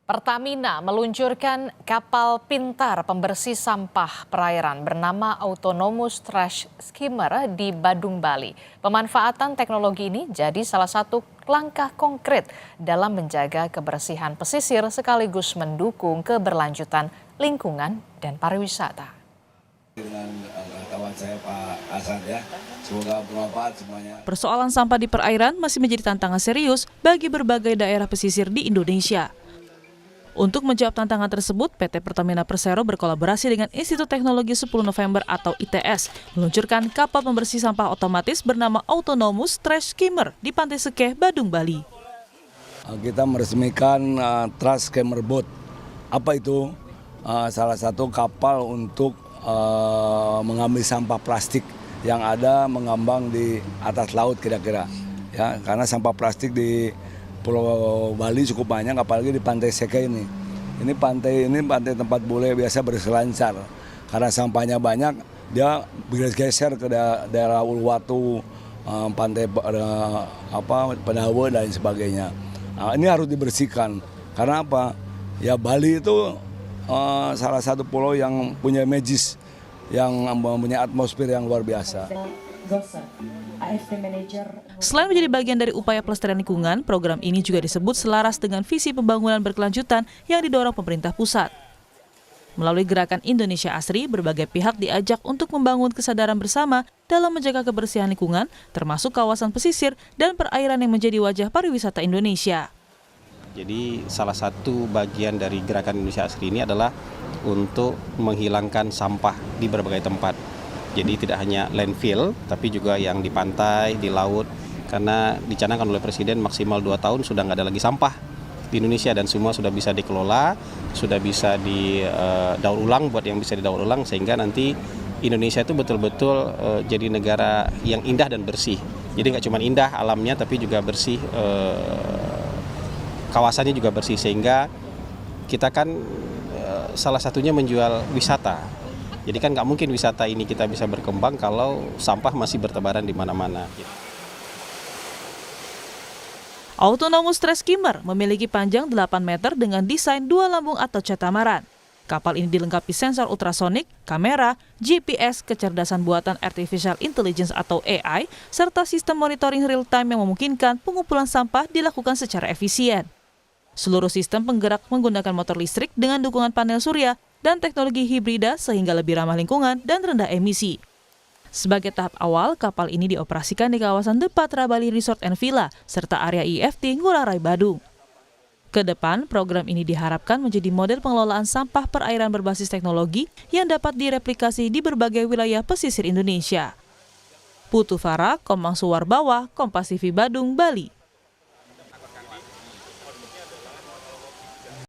Pertamina meluncurkan kapal pintar pembersih sampah perairan bernama Autonomous Trash Skimmer di Badung, Bali. Pemanfaatan teknologi ini jadi salah satu langkah konkret dalam menjaga kebersihan pesisir sekaligus mendukung keberlanjutan lingkungan dan pariwisata. Dengan kawan saya Pak Hasan ya, semoga bermanfaat semuanya. Persoalan sampah di perairan masih menjadi tantangan serius bagi berbagai daerah pesisir di Indonesia. Untuk menjawab tantangan tersebut, PT Pertamina Persero berkolaborasi dengan Institut Teknologi 10 November atau ITS meluncurkan kapal pembersih sampah otomatis bernama Autonomous Trash Skimmer di Pantai Sekeh, Badung, Bali. Kita meresmikan Trash Skimmer Boat. Apa itu? Salah satu kapal untuk mengambil sampah plastik yang ada mengambang di atas laut kira-kira. Ya, karena sampah plastik di Pulau Bali cukup banyak, apalagi di Pantai Sekeh ini. Ini pantai tempat bule biasa berselancar. Karena sampahnya banyak, dia bergeser ke daerah Uluwatu, pantai Pedawe dan sebagainya. Ini harus dibersihkan. Karena apa? Ya Bali itu salah satu pulau yang punya magis, yang mempunyai atmosfer yang luar biasa. Selain menjadi bagian dari upaya pelestarian lingkungan, program ini juga disebut selaras dengan visi pembangunan berkelanjutan yang didorong pemerintah pusat. Melalui gerakan Indonesia Asri, berbagai pihak diajak untuk membangun kesadaran bersama dalam menjaga kebersihan lingkungan, termasuk kawasan pesisir dan perairan yang menjadi wajah pariwisata Indonesia. Jadi salah satu bagian dari gerakan Indonesia Asri ini adalah untuk menghilangkan sampah di berbagai tempat. Jadi tidak hanya landfill, tapi juga yang di pantai, di laut. Karena dicanangkan oleh Presiden maksimal 2 tahun sudah nggak ada lagi sampah di Indonesia dan semua sudah bisa dikelola, sudah bisa didaur ulang buat yang bisa didaur ulang sehingga nanti Indonesia itu betul-betul jadi negara yang indah dan bersih. Jadi nggak cuma indah alamnya, tapi juga bersih, kawasannya juga bersih sehingga kita kan salah satunya menjual wisata. Jadi kan nggak mungkin wisata ini kita bisa berkembang kalau sampah masih bertebaran di mana-mana. Autonomous Trash Skimmer memiliki panjang 8 meter dengan desain 2 lambung atau catamaran. Kapal ini dilengkapi sensor ultrasonik, kamera, GPS, kecerdasan buatan Artificial Intelligence atau AI, serta sistem monitoring real-time yang memungkinkan pengumpulan sampah dilakukan secara efisien. Seluruh sistem penggerak menggunakan motor listrik dengan dukungan panel surya dan teknologi hibrida sehingga lebih ramah lingkungan dan rendah emisi. Sebagai tahap awal, kapal ini dioperasikan di kawasan The Patra Bali Resort and Villa serta area IFT Ngurah Rai Badung. Kedepan, program ini diharapkan menjadi model pengelolaan sampah perairan berbasis teknologi yang dapat direplikasi di berbagai wilayah pesisir Indonesia. Putu Farah, Komang Suwarbawa, Kompas TV Badung, Bali.